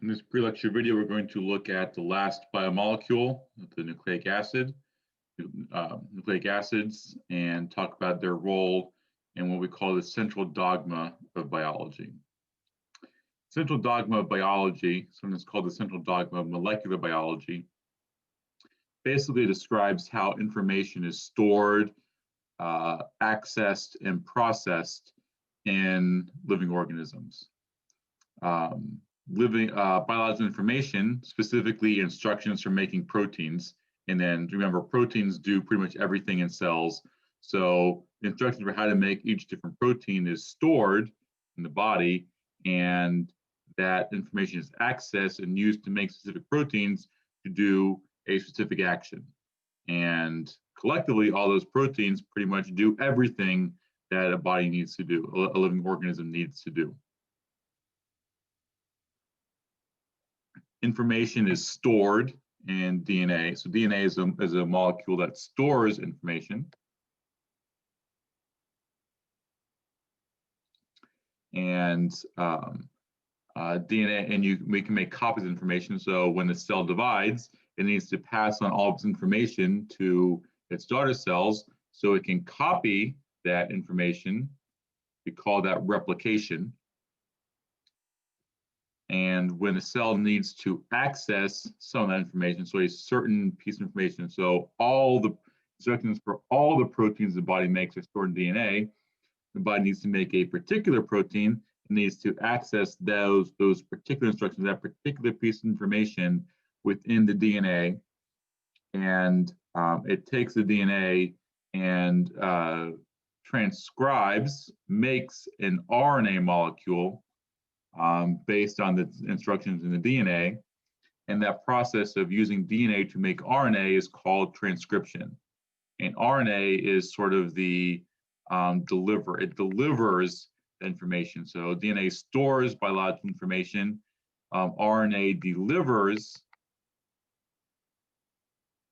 In this pre-lecture video, we're going to look at the last biomolecule, the nucleic acids, and talk about their role in what we call the central dogma of biology. Central dogma of biology, sometimes called the central dogma of molecular biology, basically describes how information is stored, accessed, and processed in living organisms. Biological information, specifically instructions for making proteins. And then remember, proteins do pretty much everything in cells. So instructions for how to make each different protein is stored in the body, and that information is accessed and used to make specific proteins to do a specific action. And collectively, all those proteins pretty much do everything that a body needs to do, a living organism needs to do. Information is stored in DNA. So DNA is a molecule that stores information. And DNA, and we can make copies of information. So when the cell divides, it needs to pass on all of its information to its daughter cells so it can copy that information. We call that replication. And when a cell needs to access some of that information, so a certain piece of information, so all the instructions for all the proteins the body makes are stored in DNA, the body needs to make a particular protein, it needs to access those particular instructions, that particular piece of information within the DNA. And it takes the DNA and transcribes, makes an RNA molecule based on the instructions in the DNA. And that process of using DNA to make RNA is called transcription. And RNA is sort of the it delivers the information. So DNA stores biological information. RNA delivers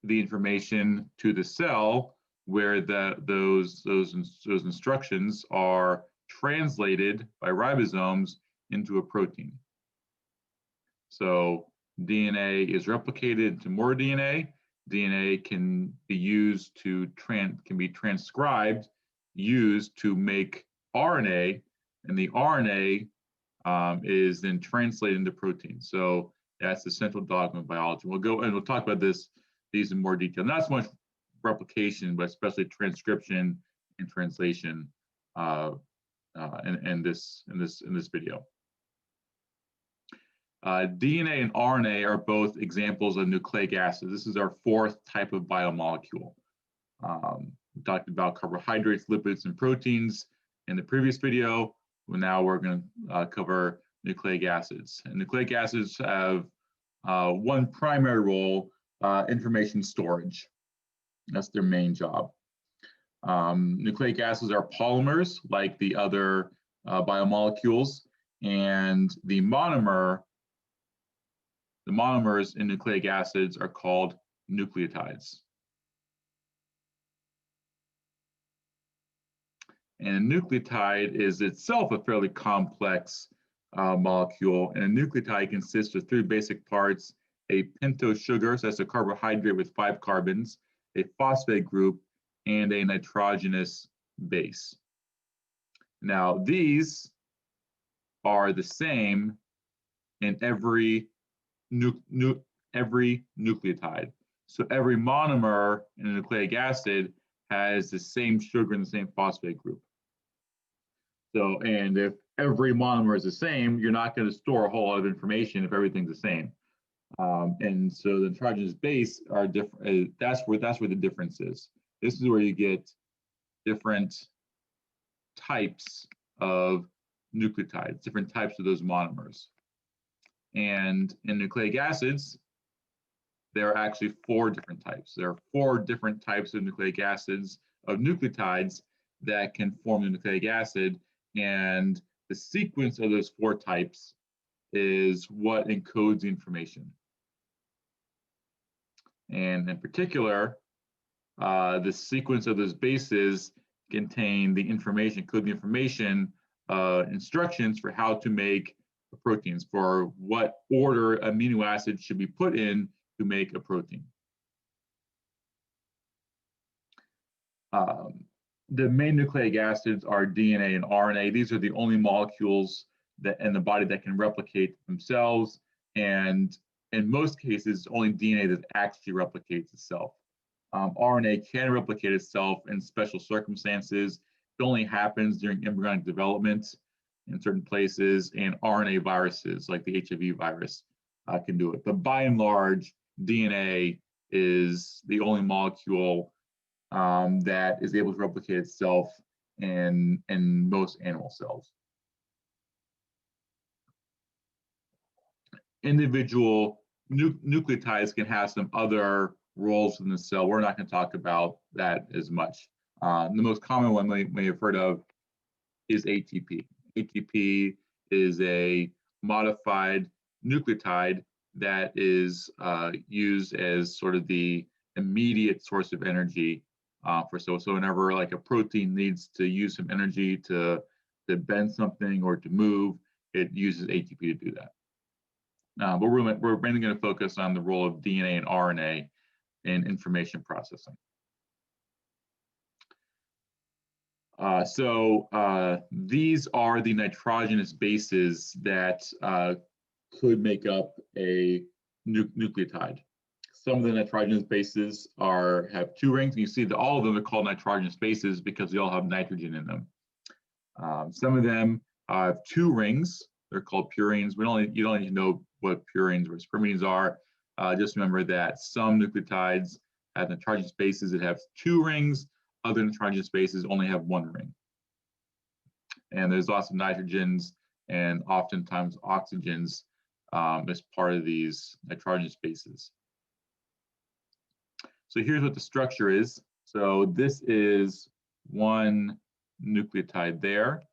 the information to the cell, where those instructions are translated by ribosomes into a protein. So DNA is replicated into more DNA. DNA can be used to transcribed, used to make RNA, and the RNA is then translated into protein. So that's the central dogma of biology. We'll go and we'll talk about these in more detail. Not so much replication, but especially transcription and translation in this video. DNA and RNA are both examples of nucleic acids. This is our fourth type of biomolecule. We talked about carbohydrates, lipids, and proteins in the previous video. Well, now we're going to cover nucleic acids. And nucleic acids have one primary role, information storage. That's their main job. Nucleic acids are polymers like the other biomolecules, and the monomers in nucleic acids are called nucleotides. And a nucleotide is itself a fairly complex molecule, and a nucleotide consists of three basic parts: a pentose sugar, so that's a carbohydrate with 5 carbons, a phosphate group, and a nitrogenous base. Now, these are the same in every nucleotide. So every monomer in a nucleic acid has the same sugar and the same phosphate group. So, and if every monomer is the same, you're not going to store a whole lot of information if everything's the same. And so the nitrogenous base are different. That's where the difference is. This is where you get different types of nucleotides, different types of those monomers. And in nucleic acids, there are actually 4 different types. There are 4 different types of nucleic acids, of nucleotides, that can form the nucleic acid. And the sequence of those 4 types is what encodes the information. And in particular, the sequence of those bases contain the information, include the information, instructions for how to make proteins, for what order amino acids should be put in to make a protein. The main nucleic acids are DNA and RNA. These are the only molecules that in the body that can replicate themselves, and in most cases, only DNA that actually replicates itself. RNA can replicate itself in special circumstances. It only happens during embryonic development in certain places, and RNA viruses like the HIV virus can do it. But by and large, DNA is the only molecule that is able to replicate itself in most animal cells. Individual nucleotides can have some other roles in the cell. We're not going to talk about that as much. The most common one we may have heard of is ATP. ATP is a modified nucleotide that is used as sort of the immediate source of energy for so whenever like a protein needs to use some energy to bend something or to move, it uses ATP to do that. But we're mainly going to focus on the role of DNA and RNA in information processing. These are the nitrogenous bases that could make up a nucleotide. Some of the nitrogenous bases have 2 rings. And you see that all of them are called nitrogenous bases because they all have nitrogen in them. Some of them have 2 rings. They're called purines. You don't need to know what purines or spermines are. Just remember that some nucleotides have nitrogenous bases that have 2 rings. Other nitrogenous bases only have 1 ring. And there's lots of nitrogens and oftentimes oxygens as part of these nitrogenous bases. So here's what the structure is. So this is one nucleotide there.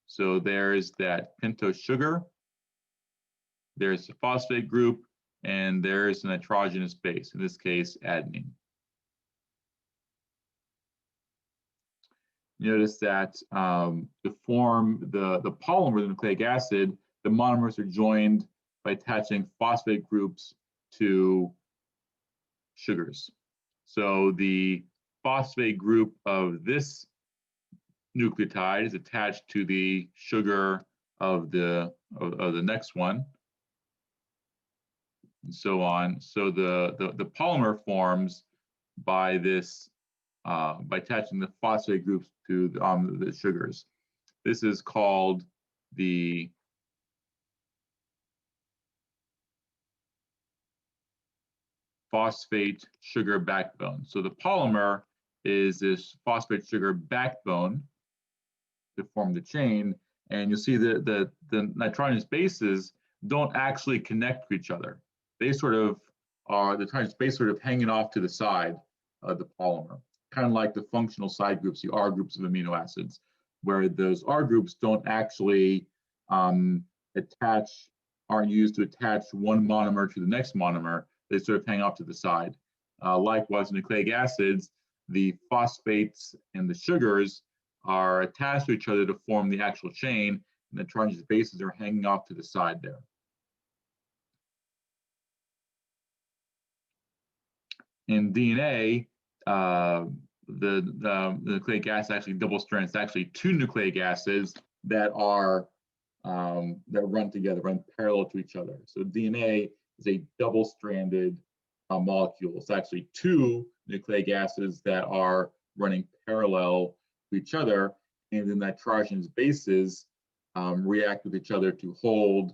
So there's that pentose sugar. There's the phosphate group, and there's the nitrogenous base, in this case, adenine. Notice that to form the polymer, the nucleic acid, the monomers are joined by attaching phosphate groups to sugars. So the phosphate group of this nucleotide is attached to the sugar of the next one, and so on. So the polymer forms by this by attaching the phosphate groups to the sugars. This is called the phosphate sugar backbone. So the polymer is this phosphate sugar backbone to form the chain, and you'll see that the nitrogenous bases don't actually connect to each other. They sort of are, the nitrogenous base sort of hanging off to the side of the polymer, kind of like the functional side groups, the R groups of amino acids, where those R groups don't actually aren't used to attach one monomer to the next monomer. They sort of hang off to the side. Likewise, nucleic acids, the phosphates and the sugars are attached to each other to form the actual chain, and the nitrogenous bases are hanging off to the side there. In DNA, the nucleic acid actually double strands. It's actually 2 nucleic acids that are that run together, run parallel to each other. So DNA is a double-stranded molecule. It's actually 2 nucleic acids that are running parallel to each other, and the nitrogenous bases react with each other to hold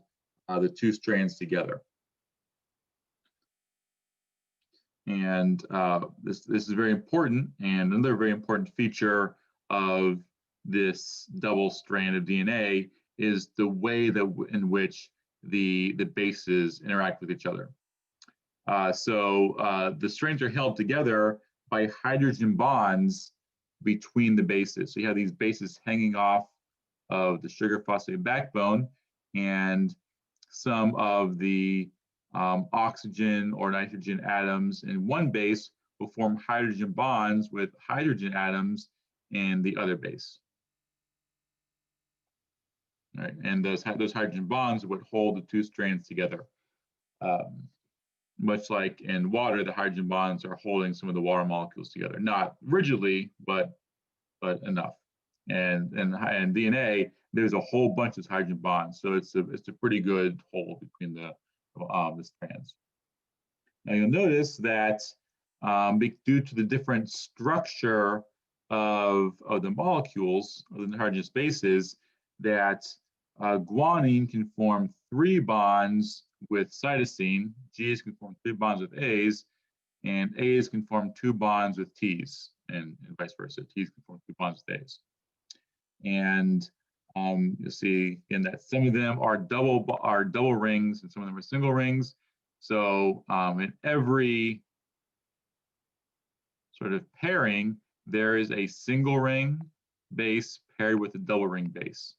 the 2 strands together. And this is very important, and another very important feature of this double strand of DNA is the way in which the bases interact with each other. The strands are held together by hydrogen bonds between the bases. So you have these bases hanging off of the sugar phosphate backbone, and some of the oxygen or nitrogen atoms in one base will form hydrogen bonds with hydrogen atoms in the other base. right? And those hydrogen bonds would hold the two strands together. Much like in water, the hydrogen bonds are holding some of the water molecules together, not rigidly, but enough. And DNA, there's a whole bunch of hydrogen bonds, so it's a pretty good hold between the strands. Now you'll notice that due to the different structure of the molecules, of the hydrogen spaces, that guanine can form 3 bonds with cytosine, Gs can form 3 bonds with As, and As can form 2 bonds with Ts, and vice versa. Ts can form 2 bonds with As. And you'll see again that some of them are double rings and some of them are single rings. So in every sort of pairing, there is a single ring base paired with a double ring base.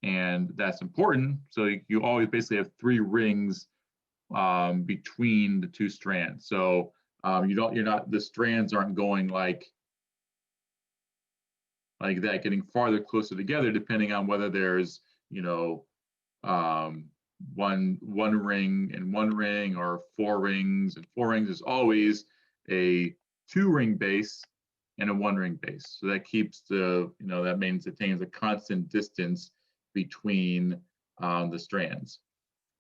And that's important. So you always basically have 3 rings between the 2 strands. So the strands aren't going like that, getting farther closer together, depending on whether there's, one ring and 1 ring, or 4 rings and 4 rings. Is always a 2-ring base and a 1-ring base. So that keeps that maintains a constant distance between the strands.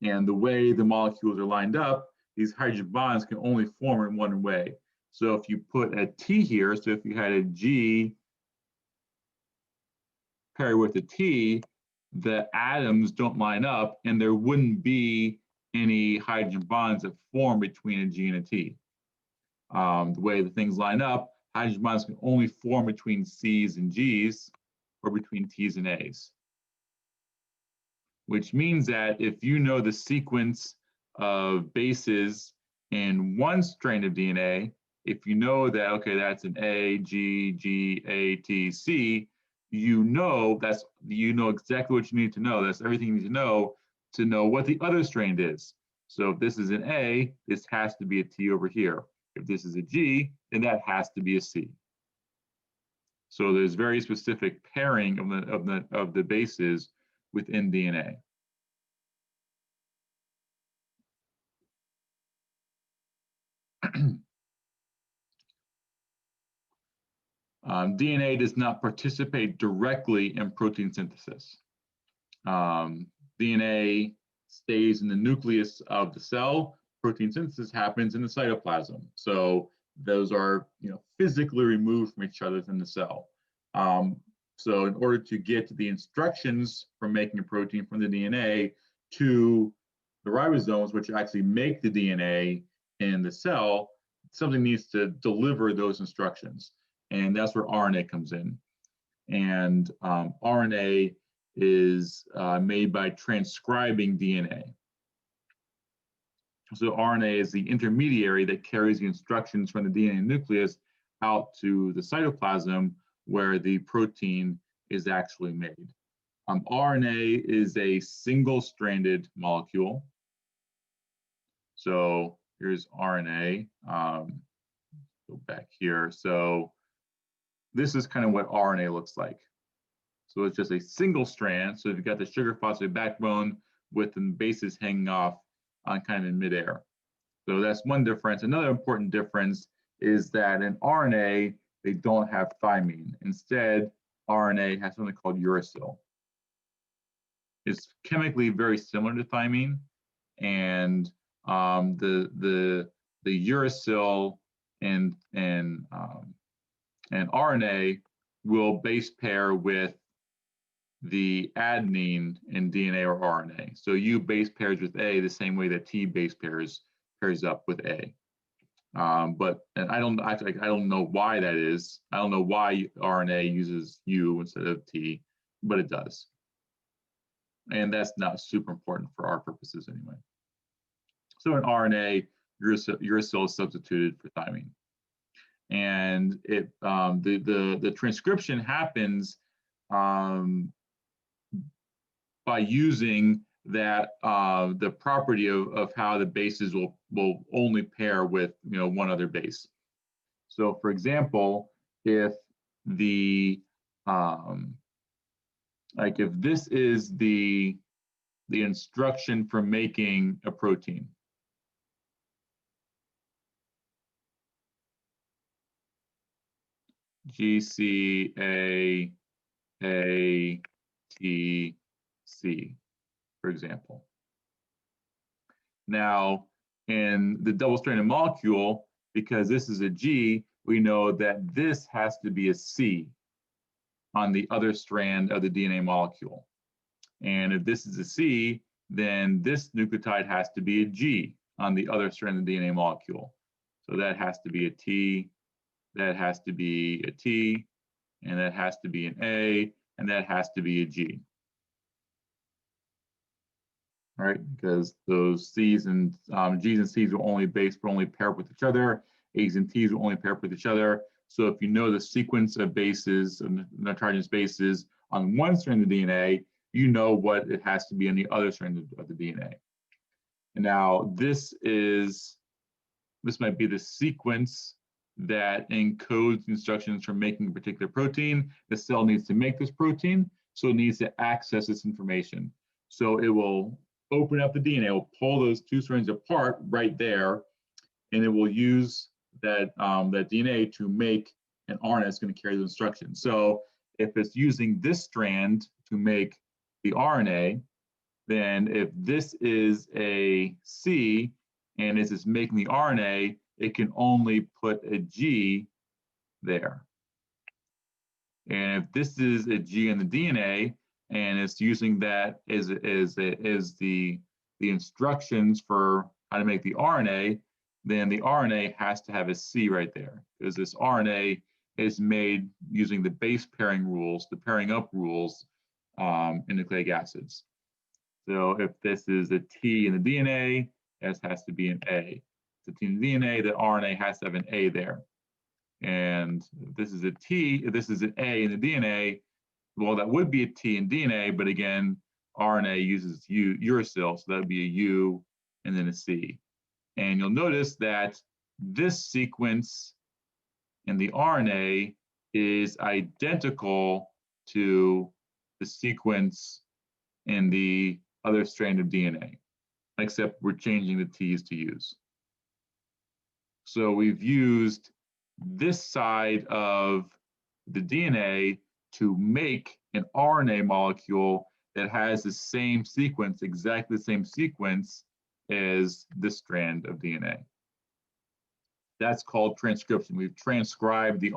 And the way the molecules are lined up, these hydrogen bonds can only form in one way. So if you put a T here, so if you had a G paired with a T, the atoms don't line up, and there wouldn't be any hydrogen bonds that form between a G and a T. The way the things line up, hydrogen bonds can only form between C's and G's, or between T's and A's. Which means that if you know the sequence of bases in one strand of DNA, if you know that, okay, that's an A, G, G, A, T, C, you know exactly what you need to know. That's everything you need to know what the other strand is. So if this is an A, this has to be a T over here. If this is a G, then that has to be a C. So there's very specific pairing of the bases within DNA. DNA does not participate directly in protein synthesis. DNA stays in the nucleus of the cell. Protein synthesis happens in the cytoplasm. So those are physically removed from each other in the cell. So in order to get the instructions for making a protein from the DNA to the ribosomes, which actually make the DNA in the cell, something needs to deliver those instructions. And that's where RNA comes in. And RNA is made by transcribing DNA. So RNA is the intermediary that carries the instructions from the DNA nucleus out to the cytoplasm, where the protein is actually made. RNA is a single-stranded molecule. So here's RNA. Go back here. So this is kind of what RNA looks like. So it's just a single strand. So you've got the sugar phosphate backbone with the bases hanging off on kind of in midair. So that's one difference. Another important difference is that in RNA, they don't have thymine. Instead, RNA has something called uracil. It's chemically very similar to thymine, and the uracil and RNA will base pair with the adenine in DNA or RNA. So U base pairs with A the same way that T base pairs up with A. But I don't know why that is. I don't know why RNA uses U instead of T, but it does. And that's not super important for our purposes anyway. So in RNA, uracil is substituted for thymine. And the transcription happens by using that the property of how the bases will only pair with one other base. So for example, if the Like if this is the instruction for making a protein. GCAATC, for example. Now, in the double-stranded molecule, because this is a G, we know that this has to be a C on the other strand of the DNA molecule. And if this is a C, then this nucleotide has to be a G on the other strand of the DNA molecule. So that has to be a T, that has to be a T, and that has to be an A, and that has to be a G. All right, because those C's and G's and C's will only pair up with each other. A's and T's will only pair up with each other. So if you know the sequence of bases and nitrogenous bases on one strand of DNA, you know what it has to be on the other strand of the DNA. And now this might be the sequence that encodes instructions for making a particular protein. The cell needs to make this protein, so it needs to access this information. So it will open up the DNA, will pull those two strands apart right there, and it will use that DNA to make an RNA that's going to carry those instructions. So if it's using this strand to make the RNA, then if this is a C and this is making the RNA, it can only put a G there. And if this is a G in the DNA and it's using that as the instructions for how to make the RNA, then the RNA has to have a C right there, because this RNA is made using the base pairing rules, the pairing up rules in nucleic acids. So if this is a T in the DNA, this has to be an A. If it's a T in the DNA, the RNA has to have an A there. And if this is a T, if this is an A in the DNA, well, that would be a T in DNA, but again, RNA uses uracil, so that would be a U and then a C. And you'll notice that this sequence in the RNA is identical to the sequence in the other strand of DNA, except we're changing the T's to U's. So we've used this side of the DNA to make an RNA molecule that has the same sequence, exactly the same sequence as this strand of DNA. That's called transcription. We've transcribed the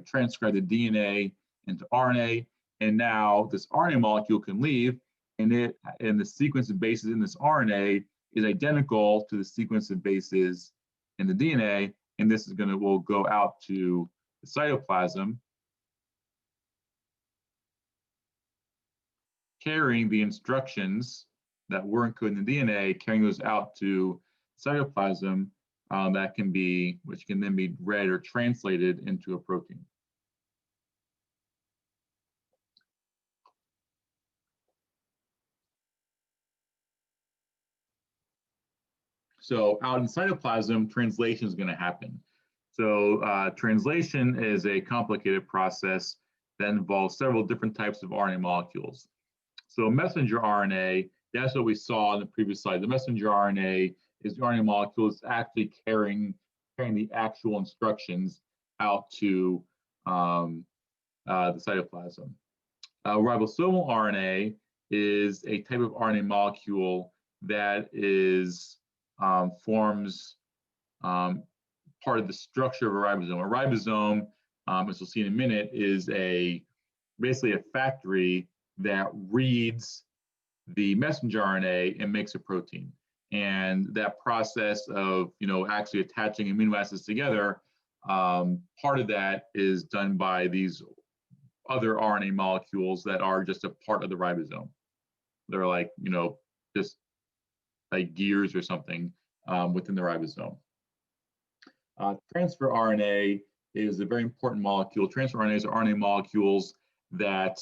transcribed the DNA into RNA, and now this RNA molecule can leave, and the sequence of bases in this RNA is identical to the sequence of bases in the DNA, and this is will go out to the cytoplasm, carrying the instructions that were encoded in the DNA, carrying those out to cytoplasm, which can then be read or translated into a protein. So out in cytoplasm, translation is going to happen. So translation is a complicated process that involves several different types of RNA molecules. So messenger RNA, that's what we saw in the previous slide. The messenger RNA is the RNA molecule is actually carrying the actual instructions out to the cytoplasm. Ribosomal RNA is a type of RNA molecule that forms part of the structure of a ribosome. A ribosome, as we'll see in a minute, is basically a factory that reads the messenger RNA and makes a protein. And that process of actually attaching amino acids together, part of that is done by these other RNA molecules that are just a part of the ribosome. They're like just like gears or something within the ribosome. Transfer RNA is a very important molecule. Transfer RNAs are RNA molecules that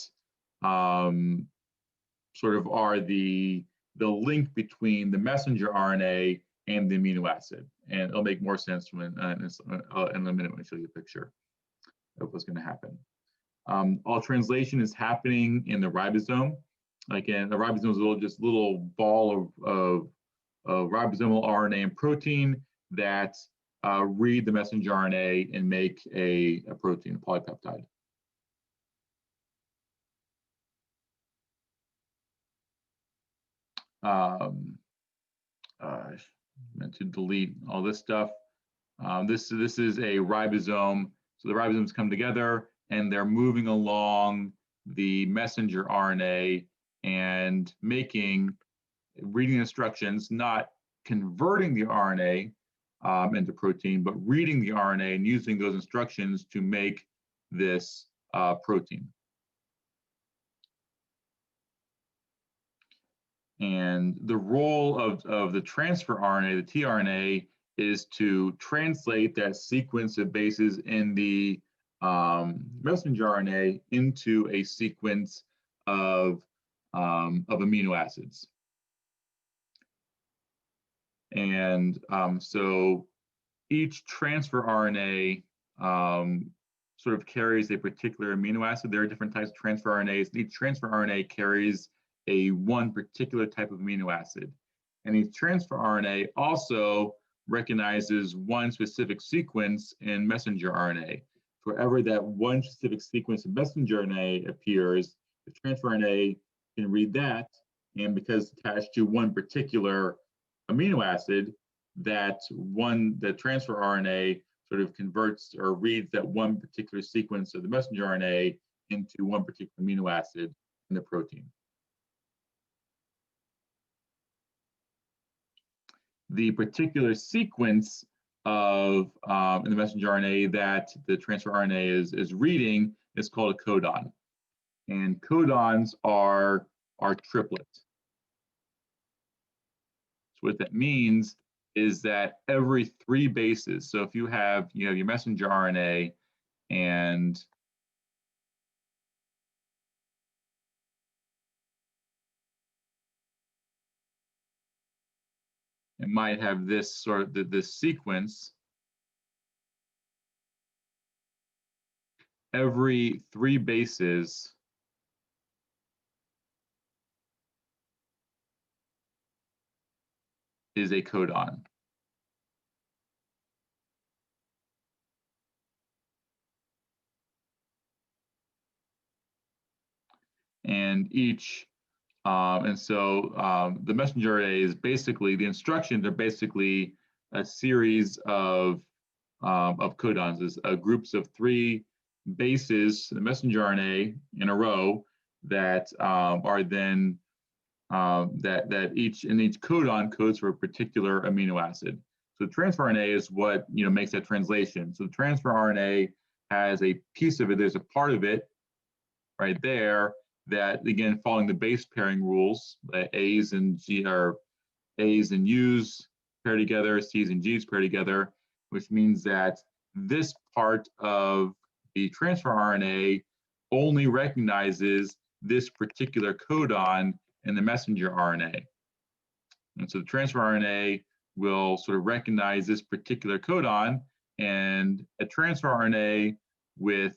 sort of are the link between the messenger RNA and the amino acid. And it'll make more sense in a minute when I show you a picture of what's going to happen. All translation is happening in the ribosome. Again, the ribosome is just a little ball of ribosomal RNA and protein that read the messenger RNA and make a protein, a polypeptide. I meant to delete all this stuff. This is a ribosome. So the ribosomes come together and they're moving along the messenger RNA and reading instructions, not converting the RNA into protein, but reading the RNA and using those instructions to make this protein. And the role of the transfer RNA, the tRNA, is to translate that sequence of bases in the messenger RNA into a sequence of amino acids. And so each transfer RNA sort of carries a particular amino acid. There are different types of transfer RNAs. Each transfer RNA carries one particular type of amino acid. And each transfer RNA also recognizes one specific sequence in messenger RNA. Wherever that one specific sequence of messenger RNA appears, the transfer RNA can read that, and because it's attached to one particular amino acid, the transfer RNA sort of converts or reads that one particular sequence of the messenger RNA into one particular amino acid in the protein. The particular sequence of in the messenger RNA that the transfer RNA is reading is called a codon, and codons are triplets. So what that means is that every 3 bases. So if you have your messenger RNA and it might have this this sequence. Every 3 bases is a codon. And the messenger RNA is basically, the instructions are basically a series of codons, is groups of 3 bases, the messenger RNA in a row that are then that each codon codes for a particular amino acid. So the transfer RNA is what makes that translation. So the transfer RNA has a piece of it. There's a part of it right there that, again, following the base pairing rules, A's and U's pair together, C's and G's pair together, which means that this part of the transfer RNA only recognizes this particular codon in the messenger RNA. And so the transfer RNA will sort of recognize this particular codon, and a transfer RNA with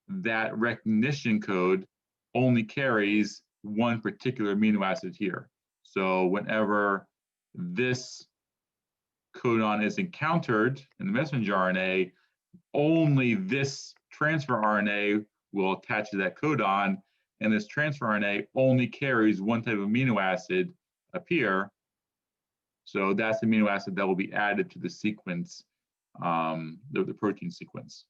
that recognition code only carries one particular amino acid here. So whenever this codon is encountered in the messenger RNA, only this transfer RNA will attach to that codon, and this transfer RNA only carries one type of amino acid up here. So that's the amino acid that will be added to the sequence, the protein sequence.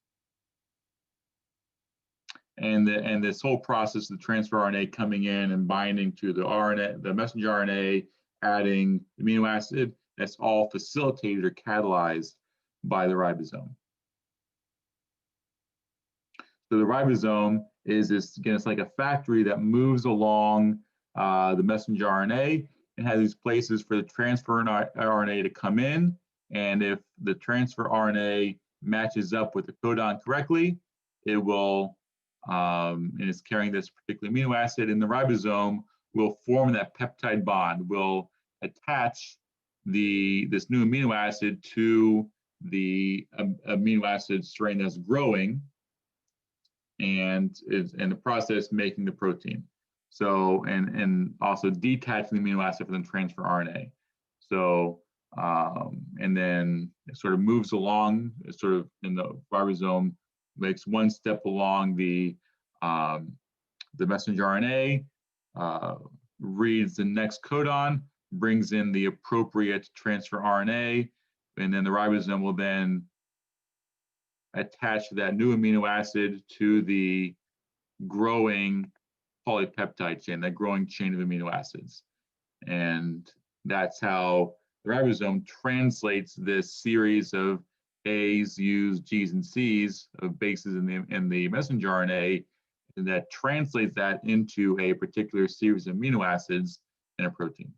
And this whole process, the transfer RNA coming in and binding to the RNA, the messenger RNA, adding amino acid, that's all facilitated or catalyzed by the ribosome. So the ribosome is again, it's like a factory that moves along the messenger RNA and has these places for the transfer RNA to come in. And if the transfer RNA matches up with the codon correctly, it will, and it's carrying this particular amino acid, and the ribosome will form that peptide bond, will attach this new amino acid to the amino acid strain that's growing. and is in the process making the protein. So, and also detaching the amino acid from the transfer RNA. So, and then it sort of moves along, it's sort of in the ribosome, makes one step along the messenger RNA, reads the next codon, brings in the appropriate transfer RNA, and then the ribosome will then attach that new amino acid to the growing polypeptide chain, that growing chain of amino acids. And that's how the ribosome translates this series of A's, U's, G's, and C's of bases in the messenger RNA, and that translates that into a particular series of amino acids in a protein.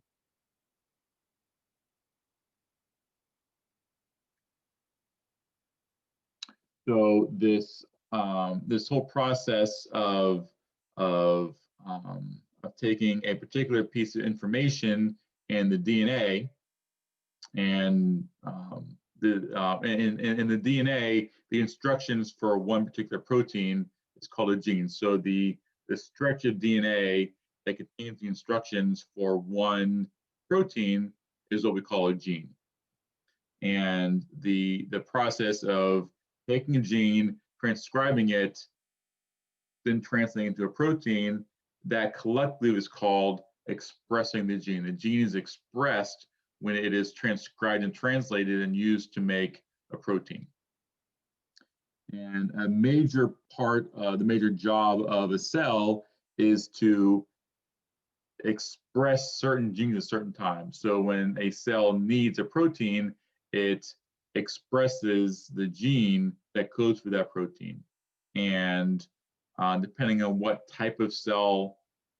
So this whole process of taking a particular piece of information in the DNA, and in the DNA, the instructions for one particular protein is called a gene. So the stretch of DNA that contains the instructions for one protein is what we call a gene. And the process of taking a gene, transcribing it, then translating into a protein, that collectively is called expressing the gene. The gene is expressed when it is transcribed and translated and used to make a protein. And a major part of the major job of a cell is to express certain genes at certain times. So when a cell needs a protein, it expresses the gene that codes for that protein. And depending on what type of cell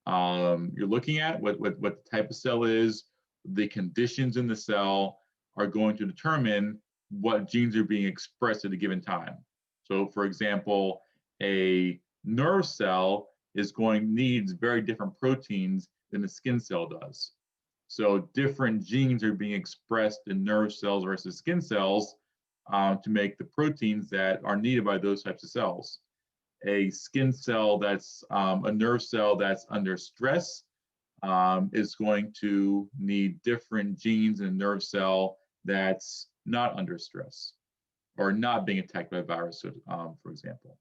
you're looking at, what the type of cell is, the conditions in the cell are going to determine what genes are being expressed at a given time. So for example, a nerve cell needs very different proteins than a skin cell does. So different genes are being expressed in nerve cells versus skin cells to make the proteins that are needed by those types of cells. A skin cell that's a nerve cell that's under stress is going to need different genes in a nerve cell that's not under stress or not being attacked by a virus, for example.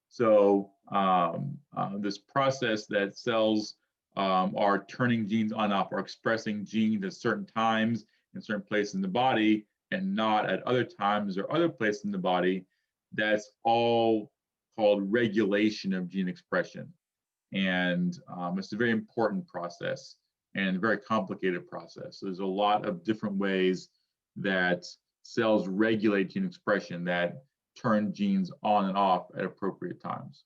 So this process that cells are turning genes on and off, or expressing genes at certain times in certain places in the body and not at other times or other places in the body, that's all called regulation of gene expression. And it's a very important process and a very complicated process. So there's a lot of different ways that cells regulate gene expression that turn genes on and off at appropriate times.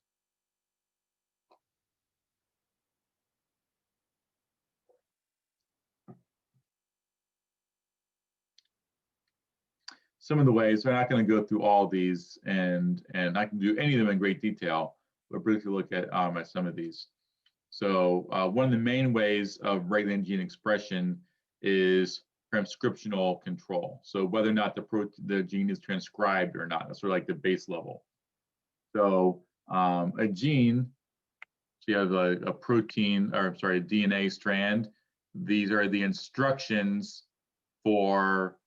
Some of the ways, we're not going to go through all these, and I can do any of them in great detail, but briefly look at some of these. So one of the main ways of regulating gene expression is transcriptional control. So whether or not the gene is transcribed or not, that's sort of like the base level. So a gene, so you have a protein, or sorry, a DNA strand. These are the instructions for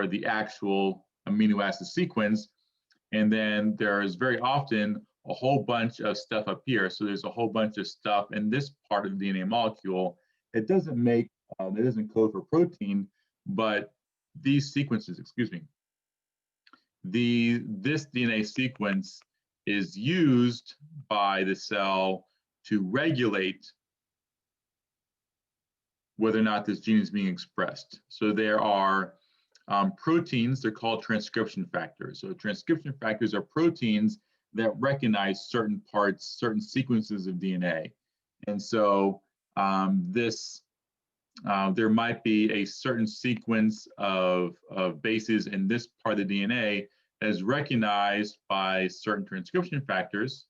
the actual amino acid sequence. And then there's very often a whole bunch of stuff up here. So there's a whole bunch of stuff in this part of the DNA molecule that doesn't code for protein, but these sequences, this DNA sequence is used by the cell to regulate whether or not this gene is being expressed. So there are proteins, they're called transcription factors. So transcription factors are proteins that recognize certain parts, certain sequences of DNA. And so there might be a certain sequence of bases in this part of the DNA that is recognized by certain transcription factors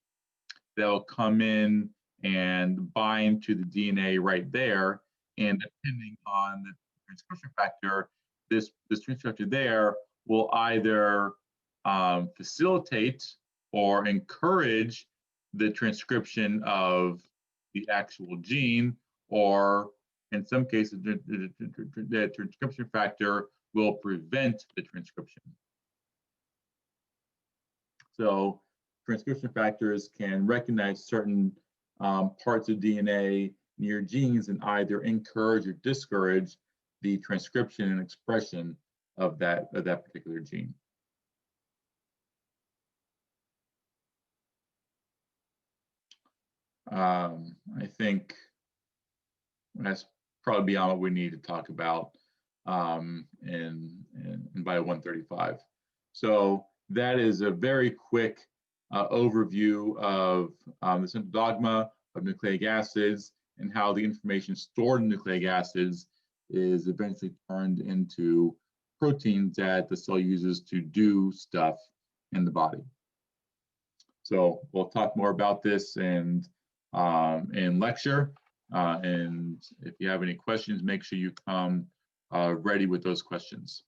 that will come in and bind to the DNA right there. And depending on the transcription factor, this transcription factor there will either facilitate or encourage the transcription of the actual gene, or in some cases, the transcription factor will prevent the transcription. So transcription factors can recognize certain parts of DNA in your genes and either encourage or discourage the transcription and expression of that particular gene. I think that's probably beyond what we need to talk about in Bio 135. So that is a very quick overview of the central dogma of nucleic acids and how the information stored in nucleic acids is eventually turned into proteins that the cell uses to do stuff in the body. So we'll talk more about this in lecture. And if you have any questions, make sure you come ready with those questions.